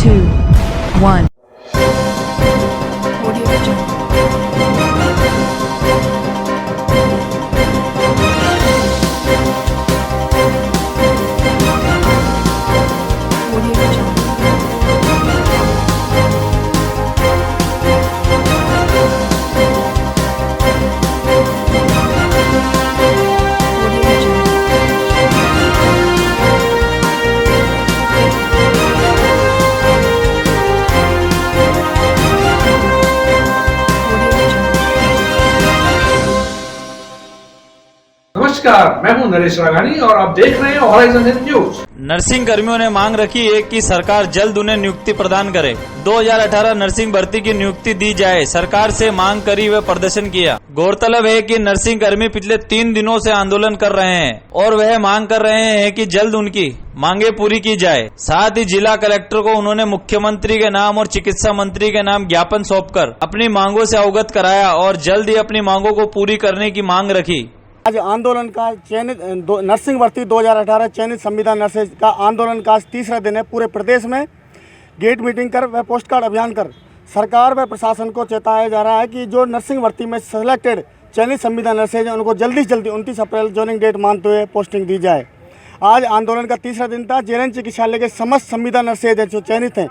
two, one. Audio Jungle. Audio Jungle. Audio Jungle. Audio Jungle. नमस्कार, मैं हूं नरेश राघानी और आप देख रहे हैं हॉराइजन न्यूज। नर्सिंग कर्मियों ने मांग रखी है कि सरकार जल्द उन्हें नियुक्ति प्रदान करे। 2018 नर्सिंग भर्ती की नियुक्ति दी जाए, सरकार से मांग करी व प्रदर्शन किया। गौरतलब है कि नर्सिंग कर्मी पिछले 3 दिनों से आंदोलन कर रहे हैं और वह मांग कर रहे हैं कि जल्द उनकी मांगे पूरी की जाए। साथ ही जिला कलेक्टर को उन्होंने मुख्यमंत्री के नाम और चिकित्सा मंत्री के नाम ज्ञापन सौंपकर अपनी मांगों से अवगत कराया और जल्द ही अपनी मांगों को पूरी करने की मांग रखी। आज आंदोलन का चयनित नर्सिंग भर्ती 2018 चयनित संविदा नर्सेज का आंदोलन का आज तीसरा दिन है। पूरे प्रदेश में गेट मीटिंग कर व पोस्ट कार्ड अभियान कर सरकार व प्रशासन को चेताया जा रहा है कि जो नर्सिंग भर्ती में सेलेक्टेड चयनित संविदा नर्सेज हैं उनको जल्दी से जल्दी 29 अप्रैल ज्वाइनिंग डेट मानते हुए पोस्टिंग दी जाए। आज आंदोलन का तीसरा दिन था। जेएनएन चिकित्सालय के समस्त संविदा नर्सेज हैं जो चयनित हैं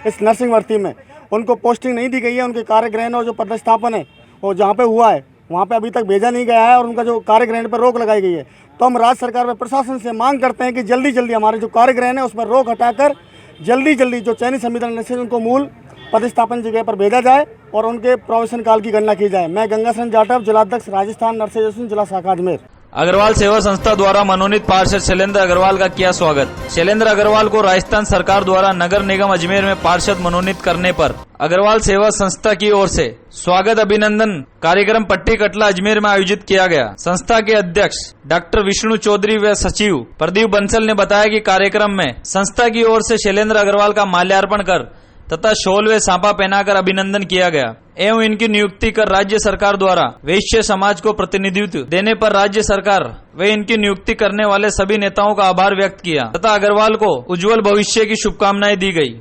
इस नर्सिंग भर्ती में, उनको पोस्टिंग नहीं दी गई है। उनके कार्य ग्रहण और जो पदस्थापन है वो जहाँ पे हुआ है वहाँ पे अभी तक भेजा नहीं गया है और उनका जो कार्य ग्रहण पर रोक लगाई गई है। तो हम राज्य सरकार व प्रशासन से मांग करते हैं कि जल्दी जल्दी हमारे जो कार्य ग्रहण है उस पर रोक हटाकर जल्दी जल्दी जो चयनित संविदा नर्सेज उनको मूल पदस्थापन जगह पर भेजा जाए और उनके प्रोविशन काल की गणना की जाए। मैं गंगाशरण जाटव, जिलाध्यक्ष राजस्थान नर्सेज एसोसिएशन, जिला शाखा अजमेर। अग्रवाल सेवा संस्था द्वारा मनोनीत पार्षद शैलेंद्र अग्रवाल का किया स्वागत। शैलेंद्र अग्रवाल को राजस्थान सरकार द्वारा नगर निगम अजमेर में पार्षद मनोनीत करने पर अग्रवाल सेवा संस्था की ओर से स्वागत अभिनंदन कार्यक्रम पट्टी कटला अजमेर में आयोजित किया गया। संस्था के अध्यक्ष डॉक्टर विष्णु चौधरी व सचिव प्रदीप बंसल ने बताया कि कार्यक्रम में संस्था की ओर से शैलेंद्र अग्रवाल का माल्यार्पण कर तथा शॉल व सांपा पहनाकर अभिनंदन किया गया एवं इनकी नियुक्ति कर राज्य सरकार द्वारा वैश्य समाज को प्रतिनिधित्व देने पर राज्य सरकार व इनकी नियुक्ति करने वाले सभी नेताओं का आभार व्यक्त किया तथा अग्रवाल को उज्जवल भविष्य की शुभकामनाएं दी गई।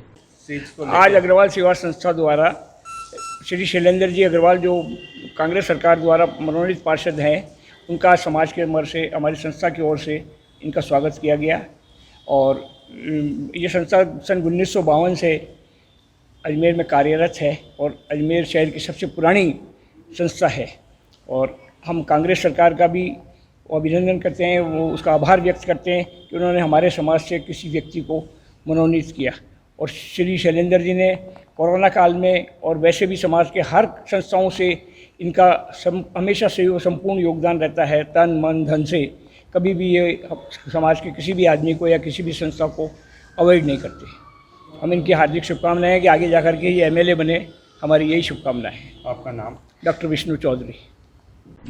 आज अग्रवाल सेवा संस्था द्वारा श्री शैलेंद्र जी अग्रवाल जो कांग्रेस सरकार द्वारा मनोनीत पार्षद हैं, उनका समाज के मर से हमारी संस्था की ओर से इनका स्वागत किया गया। और ये संस्था सन 1952 से अजमेर में कार्यरत है और अजमेर शहर की सबसे पुरानी संस्था है। और हम कांग्रेस सरकार का भी अभिनंदन करते हैं, वो उसका आभार व्यक्त करते हैं कि उन्होंने हमारे समाज से किसी व्यक्ति को मनोनीत किया। और श्री शैलेंद्र जी ने कोरोना काल में और वैसे भी समाज के हर संस्थाओं से इनका हमेशा से संपूर्ण योगदान रहता है, तन मन धन से। कभी भी ये समाज के किसी भी आदमी को या किसी भी संस्था को अवॉइड नहीं करते। हम इनकी हार्दिक शुभकामनाएं हैं कि आगे जाकर के ये एमएलए बने, हमारी यही शुभकामनाएं हैं। आपका नाम? डॉक्टर विष्णु चौधरी।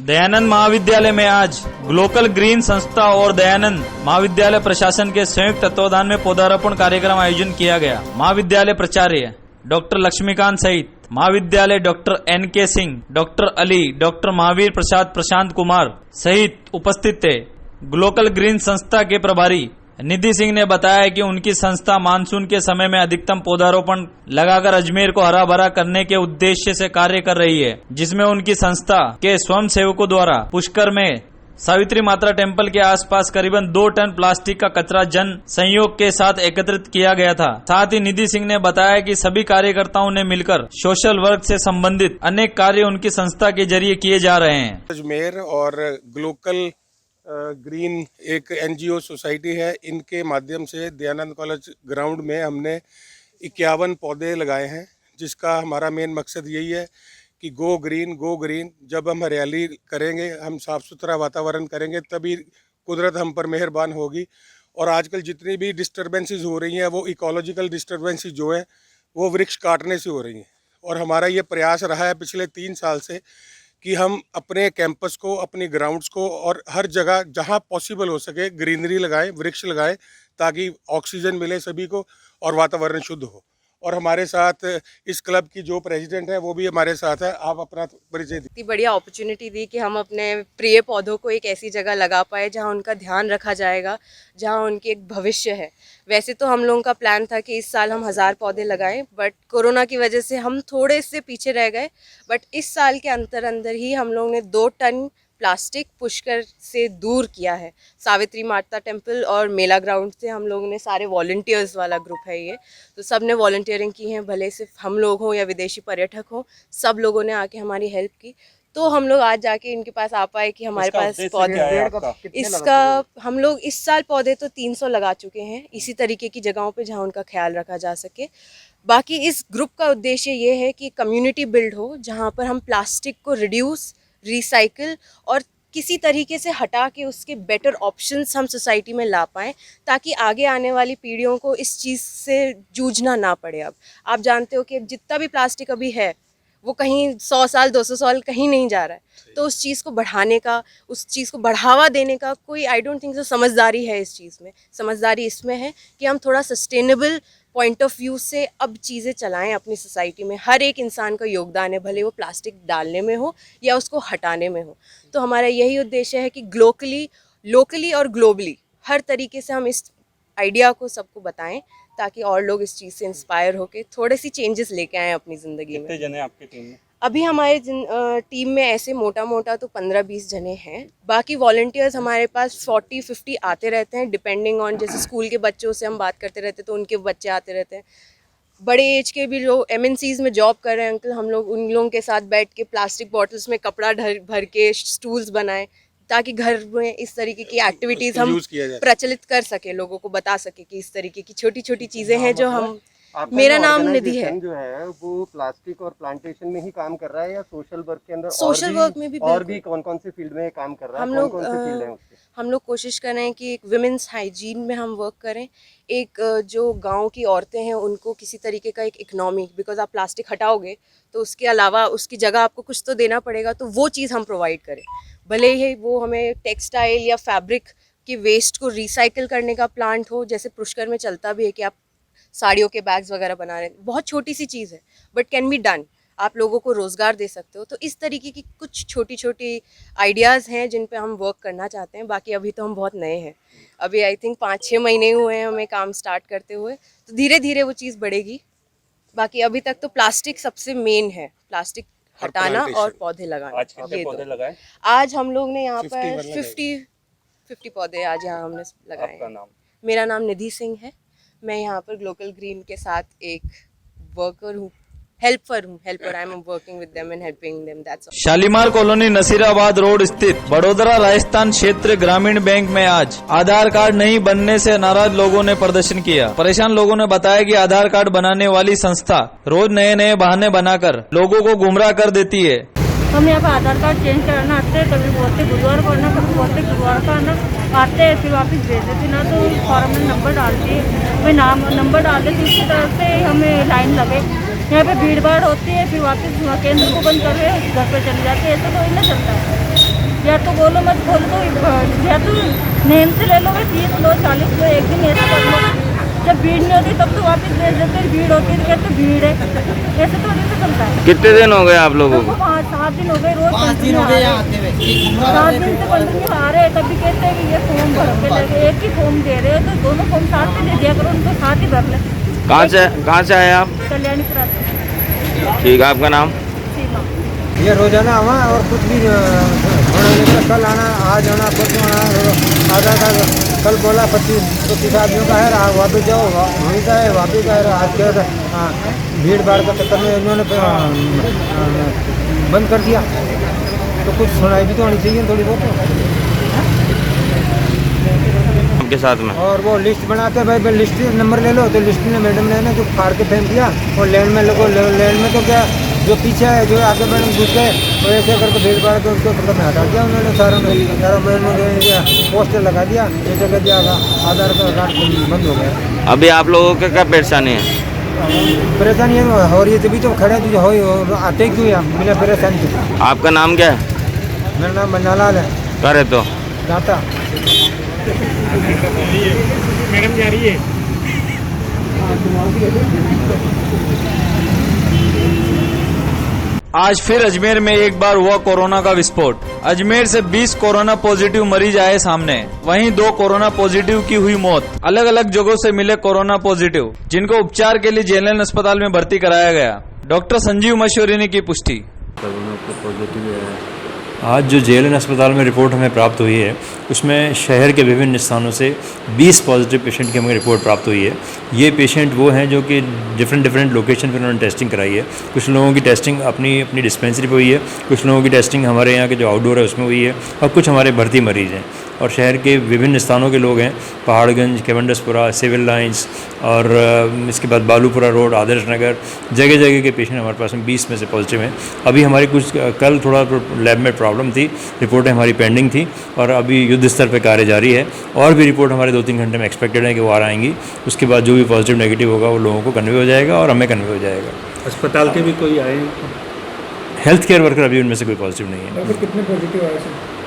दयानंद महाविद्यालय में आज ग्लोकल ग्रीन संस्था और दयानंद महाविद्यालय प्रशासन के संयुक्त तत्वावधान में पौधारोपण कार्यक्रम आयोजन किया गया। महाविद्यालय प्राचार्य डॉक्टर लक्ष्मीकांत सहित महाविद्यालय doctor NK Singh, doctor Ali, doctor Mahavir Prasad, Prashant Kumar सहित उपस्थित थे। ग्लोकल ग्रीन संस्था के प्रभारी निधि सिंह ने बताया कि उनकी संस्था मानसून के समय में अधिकतम पौधारोपण लगाकर अजमेर को हरा भरा करने के उद्देश्य से कार्य कर रही है, जिसमें उनकी संस्था के स्वयं सेवकों द्वारा पुष्कर में सावित्री माता टेम्पल के आसपास करीबन 2 टन प्लास्टिक का कचरा जन संयोग के साथ एकत्रित किया गया था। साथ ही निधि सिंह ने बताया कि सभी कार्यकर्ताओं ने मिलकर सोशल वर्क से संबंधित अनेक कार्य उनकी संस्था के जरिए किए जा रहे हैं। अजमेर और ग्लोकल ग्रीन एक NGO सोसाइटी है, इनके माध्यम से दयानंद कॉलेज ग्राउंड में हमने 51 पौधे लगाए हैं, जिसका हमारा मेन मकसद यही है कि गो ग्रीन। जब हम हरियाली करेंगे, हम साफ़ सुथरा वातावरण करेंगे, तभी कुदरत हम पर मेहरबान होगी। और आजकल जितनी भी डिस्टर्बेंसेस हो रही हैं वो इकोलॉजिकल डिस्टर्बेंसेस जो हैं वो वृक्ष काटने से हो रही हैं। और हमारा ये प्रयास रहा है पिछले 3 साल से कि हम अपने कैंपस को, अपनी ग्राउंड्स को और हर जगह जहां पॉसिबल हो सके ग्रीनरी लगाएं, वृक्ष लगाएं, ताकि ऑक्सीजन मिले सभी को और वातावरण शुद्ध हो। और हमारे साथ इस क्लब की जो प्रेसिडेंट है वो भी हमारे साथ है। आप अपना परिचय दीजिए। इतनी बढ़िया अपॉर्चुनिटी दी कि हम अपने प्रिय पौधों को एक ऐसी जगह लगा पाए जहाँ उनका ध्यान रखा जाएगा, जहाँ उनकी एक भविष्य है। वैसे तो हम लोगों का प्लान था कि इस साल हम 1000 पौधे लगाएं, बट कोरोना की वजह से हम थोड़े से पीछे रह गए। बट इस साल के अंदर ही हम लोगों ने 2 टन प्लास्टिक पुष्कर से दूर किया है। सावित्री माता टेम्पल और मेला ग्राउंड से हम लोगों ने, सारे वॉलंटियर्स वाला ग्रुप है ये, तो सब ने वॉलंटियरिंग की है, भले सिर्फ हम लोग हों या विदेशी पर्यटक हों, सब लोगों ने आके हमारी हेल्प की। तो हम लोग आज जाके इनके पास आ पाए कि हमारे पास पौधे, इसका हम लोग इस साल पौधे तो 300 लगा चुके हैं इसी तरीके की जगहों पे जहाँ उनका ख्याल रखा जा सके। बाकी इस ग्रुप का उद्देश्य ये है कि कम्युनिटी बिल्ड हो, जहाँ पर हम प्लास्टिक को रिड्यूस, रिसाइकिल और किसी तरीके से हटा के उसके बेटर ऑप्शंस हम सोसाइटी में ला पाएँ, ताकि आगे आने वाली पीढ़ियों को इस चीज़ से जूझना ना पड़े। अब आप जानते हो कि जितना भी प्लास्टिक अभी है वो कहीं 100 साल 200 साल कहीं नहीं जा रहा है, तो उस चीज़ को बढ़ाने का, उस चीज़ को बढ़ावा देने का कोई आई डोंट थिंक समझदारी है इस चीज़ में। समझदारी इसमें है कि हम थोड़ा सस्टेनेबल पॉइंट ऑफ व्यू से अब चीज़ें चलाएं अपनी सोसाइटी में। हर एक इंसान का योगदान है, भले वो प्लास्टिक डालने में हो या उसको हटाने में हो। तो हमारा यही उद्देश्य है कि लोकली और ग्लोबली हर तरीके से हम इस आइडिया को सबको बताएं, ताकि और लोग इस चीज़ से इंस्पायर होकर थोड़े सी चेंजेस लेके आएँ अपनी ज़िंदगी में। कितने जने आपकी टीम में? अभी हमारे टीम में ऐसे मोटा मोटा तो 15-20 जने हैं। बाकी वॉलंटियर्स हमारे पास 40-50 आते रहते हैं, डिपेंडिंग ऑन, जैसे स्कूल के बच्चों से हम बात करते रहते हैं तो उनके बच्चे आते रहते हैं। बड़े एज के भी लोग MNCs में जॉब कर रहे हैं अंकल, हम लोग उन लोगों के साथ बैठ के प्लास्टिक बॉटल्स में कपड़ा भर के स्टूल्स बनाएं, ताकि घर में इस तरीके की एक्टिविटीज़ हम प्रचलित कर सके, लोगों को बता सके कि इस तरीके की छोटी छोटी चीज़ें हैं जो हम। मेरा नाम निधि है। जो है वो प्लास्टिक और प्लांटेशन में ही काम कर रहा है या सोशल वर्क के अंदर? सोशल वर्क में भी और भी कौन कौन से फील्ड में काम कर रहा है? कौन-कौन से फील्ड हैं उसके? हम लोग कोशिश कर रहे हैं कि एक विमेंस हाइजीन में हम वर्क करें। एक जो गांव की औरतें हैं उनको किसी तरीके का एक इकोनॉमी, बिकॉज आप प्लास्टिक हटाओगे तो उसके अलावा उसकी जगह आपको कुछ तो देना पड़ेगा, तो वो चीज़ हम प्रोवाइड करें। भले ही वो हमें टेक्सटाइल या फैब्रिक के वेस्ट को रिसाइकिल करने का प्लांट हो, जैसे पुष्कर में चलता भी है कि आप साड़ियों के बैग्स वगैरह बना रहे हैं, बहुत छोटी सी चीज़ है बट कैन बी डन, आप लोगों को रोज़गार दे सकते हो। तो इस तरीके की कुछ छोटी छोटी आइडियाज़ हैं जिन पे हम वर्क करना चाहते हैं। बाकी अभी तो हम बहुत नए हैं, अभी आई थिंक 5-6 महीने हुए हैं हमें काम स्टार्ट करते हुए, तो धीरे धीरे वो चीज़ बढ़ेगी। बाकी अभी तक तो प्लास्टिक सबसे मेन है, प्लास्टिक हटाना और पौधे लगाना। आज कितने पौधे लगाए? आज हम लोग ने यहाँ पर 50 पौधे आज यहाँ हमने लगाए। आपका नाम? मेरा नाम निधि सिंह है। मैं यहाँ पर ग्लोबल ग्रीन के साथ एक वर्कर हूँ, helper. I am working with them and helping them, that's all. Shalimar colony Nasirabad road स्थित बड़ोदरा राजस्थान क्षेत्र ग्रामीण बैंक में आज आधार कार्ड नहीं बनने से नाराज लोगों ने प्रदर्शन किया। परेशान लोगों ने बताया कि आधार कार्ड बनाने वाली संस्था रोज नए नए बहाने बनाकर लोगों को गुमराह कर देती है। हम यहाँ पर आधार कार्ड चेंज कराना आते हैं, कभी बोलते बुधवार को आना, कभी बोलते गुरुवार को आना, आते हैं फिर वापस भेज देते ना, तो फॉर्म में नंबर डालती है, मैं नंबर डाल देती हूँ, उसकी तरफ से हमें लाइन लगे। यहाँ पे भीड़ भाड़ होती है, फिर वापस केंद्र को बंद कर रहे घर पे चले जाते हैं, ऐसा तो ही ना चलता है। या तो बोलो मत बोलो, तो या तो नेम से ले लो, 30 लो 40 लो, एक दिन ऐसा कर लो। जब भीड़ नहीं होती तब तो वापस भेज देते हैं, भीड़ होती है तो कहते भीड़ है, ऐसे तो नहीं चलता है। कितने दिन हो गए आप लोगों को? 7 दिन हो गए, रोज 5 दिन हो गए यहाँ आते हुए, 7 दिन से कंटिन्यू आ रहे हैं। तभी कहते हैं कि ये फॉर्म भर के लगे, एक ही फॉर्म दे रहे हो तो दोनों फॉर्म साथ में दे दिया करो, उनको साथ ही भर ले। कहाँ से आए आप? कल्याणी प्राप्त। ठीक है, आपका नाम? सीमा। ये रोजाना आवा और कुछ भी कल आना, आज आना, परसों आना। आधार कार्ड कल बोला 25 आदमियों का है, वापस जाओ वहीं का है, वापस का है। आज क्या भीड़ भाड़ के चक्कर में इन्होंने बंद कर दिया, तो कुछ सुनाई भी तो होनी चाहिए थोड़ी बहुत आपके साथ में। और वो लिस्ट बनाते भाई, लिस्ट नंबर ले लो, तो लिस्ट में मैडम ने ना जो फाड़ के फेंक दिया, और लेन में लोगों लेन में तो क्या जो पीछे है जो आगे मैडम घुस गए, तो ऐसे करके भीड़ भाड़ के उसको मतलब हटा दिया उन्होंने। सारा पोस्टर लगा दिया, ऐसे कर दिया, आधार कार्ड बंद हो गया। अभी आप लोगों का क्या परेशानी है? परेशानी है और ये तभी तो खड़े तुझे हो आते क्यों यहाँ बिना परेशानी से। आपका नाम क्या है? मेरा नाम बन्नालाल है। करे तो दाता मैडम जा रही है। आज फिर अजमेर में एक बार हुआ कोरोना का विस्फोट। अजमेर से 20 कोरोना पॉजिटिव मरीज आए सामने, वहीं 2 कोरोना पॉजिटिव की हुई मौत। अलग अलग जगहों से मिले कोरोना पॉजिटिव, जिनको उपचार के लिए जेएलएन अस्पताल में भर्ती कराया गया। डॉक्टर संजीव मशूरी ने की पुष्टि। आज जो जेएलएन अस्पताल में रिपोर्ट हमें प्राप्त हुई है, उसमें शहर के विभिन्न स्थानों से 20 पॉजिटिव पेशेंट की हमें रिपोर्ट प्राप्त हुई है। ये पेशेंट वो हैं जो कि डिफरेंट लोकेशन पर उन्होंने टेस्टिंग कराई है। कुछ लोगों की टेस्टिंग अपनी डिस्पेंसरी पर हुई है, कुछ लोगों की टेस्टिंग हमारे यहाँ के जो आउटडोर है उसमें हुई है, और कुछ हमारे भर्ती मरीज़ हैं। और शहर के विभिन्न स्थानों के लोग हैं, पहाड़गंज, केवंडसपुरा, सिविल लाइंस और इसके बाद बालूपुरा रोड, आदर्श नगर, जगह जगह के पेशेंट हमारे पास में 20 में से पॉजिटिव हैं। अभी हमारी कुछ कल थोड़ा लैब में प्रॉब्लम थी, रिपोर्टें हमारी पेंडिंग थी, और अभी युद्ध स्तर पर कार्य जारी है। और भी रिपोर्ट हमारे 2-3 घंटे में एक्सपेक्टेड है कि वो आ आएंगी। उसके बाद जो भी पॉजिटिव नेगेटिव होगा वो लोगों को कन्वे हो जाएगा और हमें कन्वे हो जाएगा। अस्पताल के भी कोई आए? हेल्थ केयर वर्कर अभी उनमें से कोई पॉजिटिव नहीं है। कितने पॉजिटिव आए?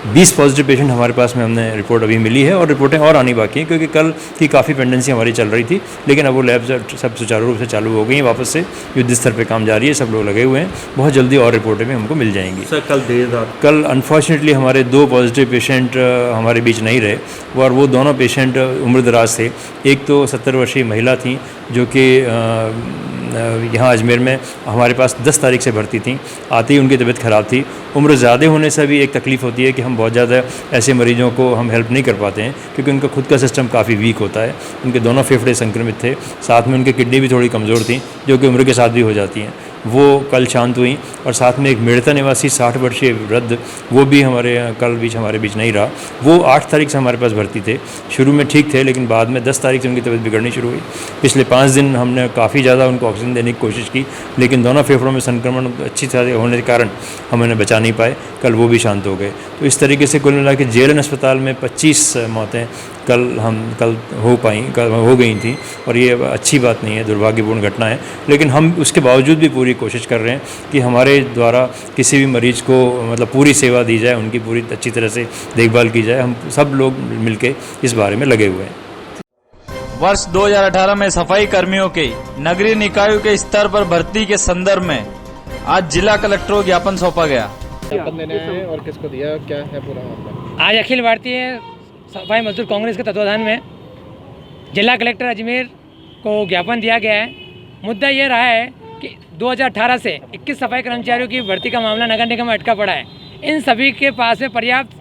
20 पॉजिटिव पेशेंट हमारे पास में हमने रिपोर्ट अभी मिली है, और रिपोर्टें और आनी बाकी हैं, क्योंकि कल की काफ़ी पेंडेंसी हमारी चल रही थी, लेकिन अब वो लैब सब सुचारू रूप से चालू हो गई हैं। वापस से युद्ध स्तर पे काम जारी है, सब लोग लगे हुए हैं। बहुत जल्दी और रिपोर्टें भी हमको मिल जाएंगी। सर, कल देर रात कल अनफॉर्चुनेटली हमारे 2 पॉजिटिव पेशेंट हमारे बीच नहीं रहे, और वो दोनों पेशेंट उम्रदराज थे। एक तो 70 वर्षीय महिला थी जो कि यहाँ अजमेर में हमारे पास 10 तारीख से भर्ती थी। आते ही उनकी तबीयत ख़राब थी। उम्र ज़्यादा होने से भी एक तकलीफ़ होती है कि हम बहुत ज़्यादा ऐसे मरीजों को हम हेल्प नहीं कर पाते हैं, क्योंकि उनका खुद का सिस्टम काफ़ी वीक होता है। उनके दोनों फेफड़े संक्रमित थे, साथ में उनकी किडनी भी थोड़ी कमज़ोर थी, जो कि उम्र के साथ भी हो जाती हैं। वो कल शांत हुई, और साथ में एक मेड़ता निवासी 60 वर्षीय वृद्ध, वो भी हमारे हमारे बीच नहीं रहा। वो 8 तारीख से हमारे पास भर्ती थे। शुरू में ठीक थे, लेकिन बाद में 10 तारीख से उनकी तबीयत बिगड़नी शुरू हुई। पिछले 5 दिन हमने काफ़ी ज़्यादा उनको ऑक्सीजन देने की कोशिश की, लेकिन दोनों फेफड़ों में संक्रमण अच्छी तरह होने के कारण हम उन्हें बचा नहीं पाए। कल वो भी शांत हो गए। तो इस तरीके से कुल मिला के जेएलएन अस्पताल में 25 मौतें कल हो गई थी, और ये अच्छी बात नहीं है, दुर्भाग्यपूर्ण घटना है। लेकिन हम उसके बावजूद भी पूरी कोशिश कर रहे हैं कि हमारे द्वारा किसी भी मरीज़ को मतलब पूरी सेवा दी जाए, उनकी पूरी अच्छी तरह से देखभाल की जाए। हम सब लोग मिलके इस बारे में लगे हुए हैं। वर्ष 2018 में सफाई कर्मियों के नगरीय निकायों के स्तर पर भर्ती के संदर्भ में आज जिला कलेक्टर को ज्ञापन सौंपा गया। ज्ञापन देने आए और किसको दिया, क्या है पूरा मामला? आज अखिल भारतीय सफाई मजदूर कांग्रेस के तत्वाधान में जिला कलेक्टर अजमेर को ज्ञापन दिया गया है। मुद्दा ये रहा है कि 2018 से 21 सफाई कर्मचारियों की भर्ती का मामला नगर निगम में अटका पड़ा है। इन सभी के पास में पर्याप्त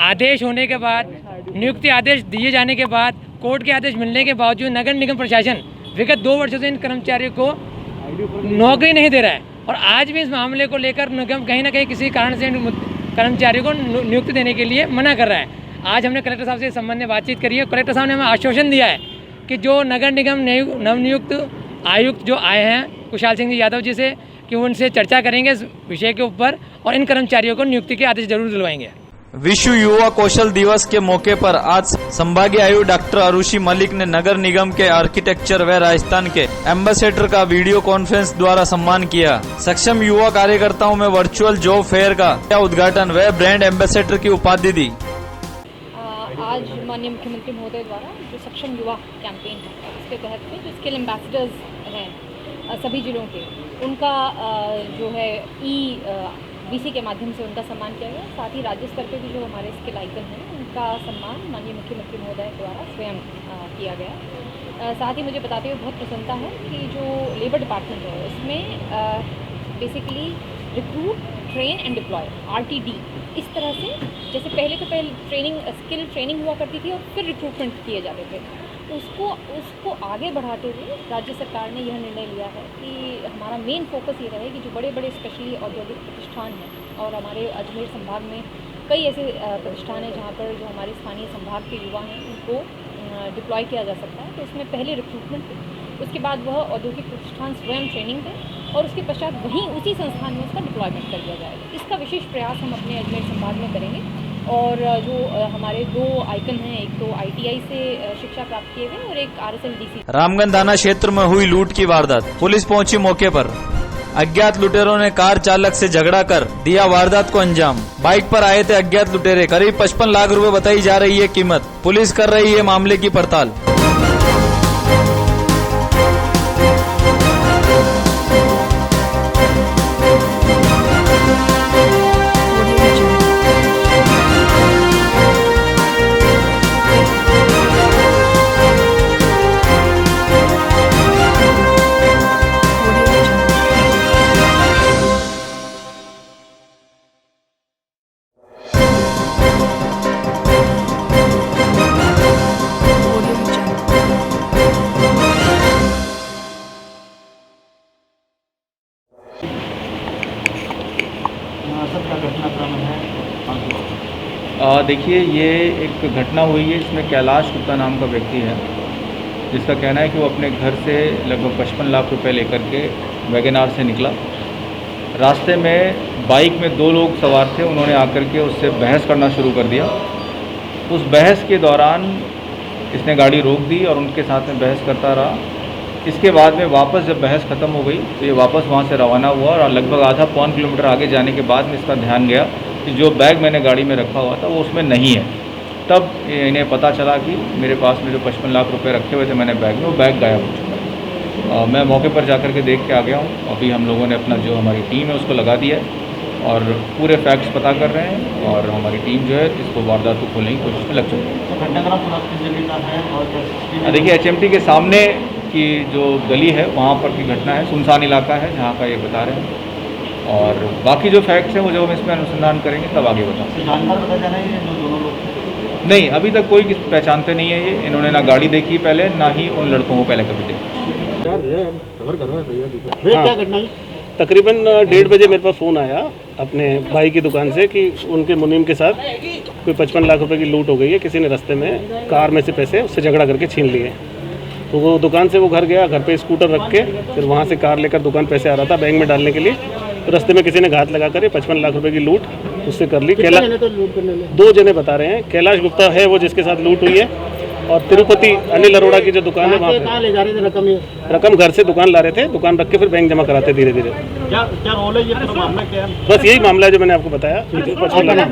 आदेश होने के बाद, नियुक्ति आदेश दिए जाने के बाद, कोर्ट के आदेश मिलने के बावजूद नगर निगम प्रशासन विगत 2 वर्षों से इन कर्मचारियों को नौकरी नहीं दे रहा है, और आज भी इस मामले को लेकर निगम कहीं ना कहीं किसी कारण से कर्मचारियों को नियुक्ति देने के लिए मना कर रहा है। आज हमने कलेक्टर साहब से इस संबंध में बातचीत करी है। कलेक्टर साहब ने हमें आश्वासन दिया है कि जो नगर निगम नवनियुक्त आयुक्त जो आए हैं कुशाल सिंह जी यादव जी से, कि वो उनसे चर्चा करेंगे इस विषय के ऊपर, और इन कर्मचारियों को नियुक्ति के आदेश जरूर दिलवाएंगे। विश्व युवा कौशल दिवस के मौके पर आज संभागीय आयुक्त डॉक्टर अरुषि मलिक ने नगर निगम के आर्किटेक्चर व राजस्थान के एम्बेसडर का वीडियो कॉन्फ्रेंस द्वारा सम्मान किया। सक्षम युवा कार्यकर्ताओं में वर्चुअल जॉब फेयर का उद्घाटन व ब्रांड एम्बेसडर की उपाधि दी। आज माननीय मुख्यमंत्री महोदय द्वारा जो सक्षम युवा कैंपेन है, उसके तहत में जो स्किल एम्बेसडर्स हैं सभी जिलों के, उनका जो है BC के माध्यम से उनका सम्मान किया गया। साथ ही राज्य स्तर पे भी जो हमारे स्किल आइकन हैं उनका सम्मान माननीय मुख्यमंत्री महोदय द्वारा स्वयं किया गया। साथ ही मुझे बताते हुए बहुत प्रसन्नता है कि जो लेबर डिपार्टमेंट है उसमें basically recruit, train and deploy RTD, इस तरह से जैसे पहले स्किल ट्रेनिंग हुआ करती थी और फिर रिक्रूटमेंट किए जाते थे, उसको आगे बढ़ाते हुए राज्य सरकार ने यह निर्णय लिया है कि हमारा मेन फोकस ये रहे कि जो बड़े बड़े स्पेशली औद्योगिक प्रतिष्ठान हैं, और हमारे अजमेर संभाग में कई ऐसे प्रतिष्ठान हैं जहाँ पर जो हमारे स्थानीय संभाग के युवा हैं उनको डिप्लॉय किया जा सकता है। तो इसमें पहले रिक्रूटमेंट है, उसके बाद वह औद्योगिक प्रतिष्ठान स्वयं ट्रेनिंग दें, और उसके पश्चात वहीं उसी संस्थान में उसका डिप्लॉयमेंट कर दिया जाएगा। इसका विशेष प्रयास हम अपने अजमेर संभाग में करेंगे। और जो हमारे 2 आइकन हैं, एक तो ITI से शिक्षा प्राप्त किए हुए और एक RSLDC। रामगंज थाना क्षेत्र में हुई लूट की वारदात, पुलिस पहुंची मौके पर। अज्ञात लुटेरों ने कार चालक से झगड़ा कर दिया वारदात को अंजाम। बाइक पर आए थे अज्ञात लुटेरे, करीब 55 लाख रुपए बताई जा रही है कीमत। पुलिस कर रही है मामले की पड़ताल। देखिए, ये एक घटना हुई है, इसमें कैलाश गुप्ता नाम का व्यक्ति है, जिसका कहना है कि वो अपने घर से लगभग 55 लाख रुपए लेकर के वैगन आर से निकला। रास्ते में बाइक में 2 लोग सवार थे, उन्होंने आकर के उससे बहस करना शुरू कर दिया। उस बहस के दौरान इसने गाड़ी रोक दी और उनके साथ में बहस करता रहा। इसके बाद में वापस जब बहस ख़त्म हो गई तो ये वापस वहाँ से रवाना हुआ और लगभग आधा पौन किलोमीटर आगे जाने के बाद में इसका ध्यान गया कि जो बैग मैंने गाड़ी में रखा हुआ था वो उसमें नहीं है। तब इन्हें पता चला कि मेरे पास में जो 55 लाख रुपए रखे हुए थे मैंने बैग में, वो बैग गायब हो चुका। मैं मौके पर जाकर के देख के आ गया हूँ। अभी हम लोगों ने अपना जो हमारी टीम है उसको लगा दिया है और पूरे फैक्ट्स पता कर रहे हैं और हमारी टीम जो है इसको वारदात को खोलने की कोशिश में लग चुकी है। देखिए, HMT के सामने की जो गली है वहाँ पर की घटना है, सुनसान इलाका है जहाँ का ये बता रहे हैं, और बाकी जो फैक्ट्स हैं वो जब हम इसमें अनुसंधान करेंगे तब आगे बताएंगे। नहीं, अभी तक कोई पहचानते नहीं है ये। इन्होंने ना गाड़ी देखी पहले, ना ही उन लड़कों को पहले कभी देखा। क्या घटना है? तकरीबन 1:30 बजे मेरे पास फ़ोन आया अपने भाई की दुकान से कि उनके मुनीम के साथ कोई 55 लाख रुपए की लूट हो गई है। किसी ने रास्ते में कार में से पैसे उससे झगड़ा करके छीन लिए। तो वो दुकान से वो घर गया, घर पे स्कूटर रख के फिर वहाँ से कार लेकर दुकान पैसे आ रहा था बैंक में डालने के लिए। तो रास्ते में किसी ने घात लगा कर 55 लाख रुपए की लूट उससे कर ली। 2 जने बता रहे हैं। कैलाश गुप्ता है वो जिसके साथ लूट हुई है, और तिरुपति अनिल अरोड़ा की जो दुकान है वहाँ पे ले जा रहे थे रकम घर से दुकान ला रहे थे, दुकान रख के फिर बैंक जमा कराते धीरे धीरे। क्या रोल है ये पूरा मामला, क्या है? बस यही मामला है जो मैंने आपको बताया। 55 लाख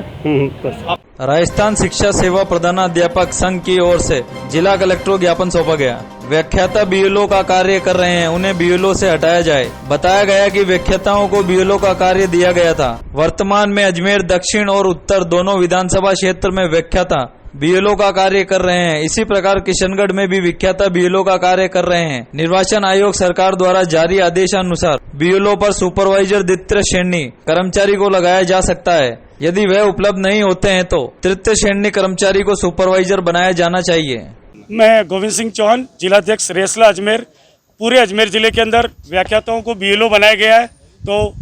बस। राजस्थान शिक्षा सेवा प्रधानाध्यापक संघ की ओर से जिला कलेक्टर को ज्ञापन सौंपा गया। व्याख्याता BLO का कार्य कर रहे हैं, उन्हें BLO से हटाया जाए। बताया गया कि व्याख्याताओं को BLO का कार्य दिया गया था। वर्तमान में अजमेर दक्षिण और उत्तर दोनों विधानसभा क्षेत्र में व्याख्याता BLO का कार्य कर रहे हैं। इसी प्रकार किशनगढ़ में भी व्याख्याता BLO का कार्य कर रहे हैं। निर्वाचन आयोग सरकार द्वारा जारी आदेशानुसार BLO पर सुपरवाइजर द्वितीय श्रेणी कर्मचारी को लगाया जा सकता है। यदि वह उपलब्ध नहीं होते हैं तो तृतीय श्रेणी कर्मचारी को सुपरवाइजर बनाया जाना चाहिए। मैं गोविंद सिंह चौहान, जिलाध्यक्ष रेसला अजमेर। पूरे अजमेर जिले के अंदर व्याख्याताओं को BLO बनाया गया है, तो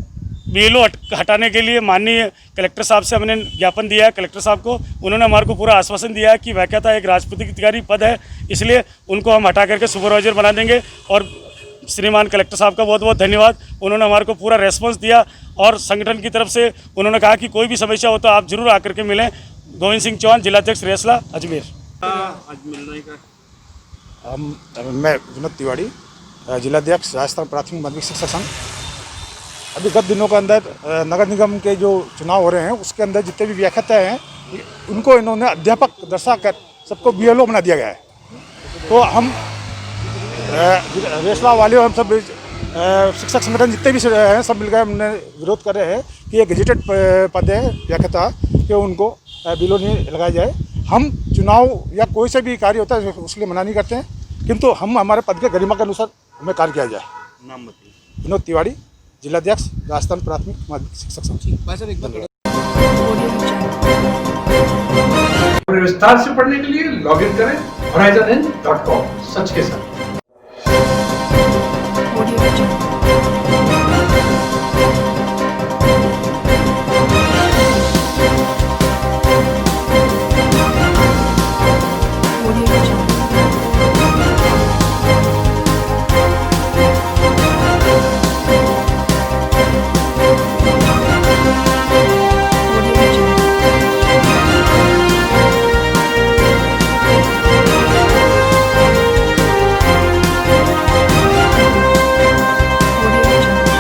BLO हटाने के लिए माननीय कलेक्टर साहब से हमने ज्ञापन दिया है। कलेक्टर साहब को उन्होंने हमारे को पूरा आश्वासन दिया है कि व्याख्याता एक राजपूतिक अधिकारी पद है, इसलिए उनको हम हटा करके सुपरवाइजर बना देंगे। और श्रीमान कलेक्टर साहब का बहुत बहुत धन्यवाद, उन्होंने हमारे को पूरा रेस्पॉन्स दिया और संगठन की तरफ से उन्होंने कहा कि कोई भी समस्या हो तो आप जरूर आकर के मिलें। गोविंद सिंह चौहान, जिलाध्यक्ष रेसला अजमेर। मैं विनोद तिवारी, जिलाध्यक्ष राजस्थान प्राथमिक माध्यमिक शिक्षा संघ। अभी गत दिनों के अंदर नगर निगम के जो चुनाव हो रहे हैं उसके अंदर जितने भी व्याख्याता हैं उनको इन्होंने अध्यापक दर्शाकर सबको BLO बना दिया गया है। तो हम रेसला वाले हम सब शिक्षक संगठन जितने भी हैं सब मिलकर हमने विरोध कर रहे हैं कि ये गेजेटेड पद है व्याख्याता कि उनको BLO नहीं लगाया जाए। हम चुनाव या कोई से भी कार्य होता है उसके लिए मना नहीं करते हैं, किंतु हम हमारे पद के गरिमा के अनुसार हमें कार्य किया जाए। नाम बताइए। विनोद तिवारी, जिलाध्यक्ष राजस्थान प्राथमिक माध्यमिक शिक्षक संघ। विस्तार से पढ़ने के लिए लॉग इन करें horizonn.com। सच के साथ। Audio Jungle.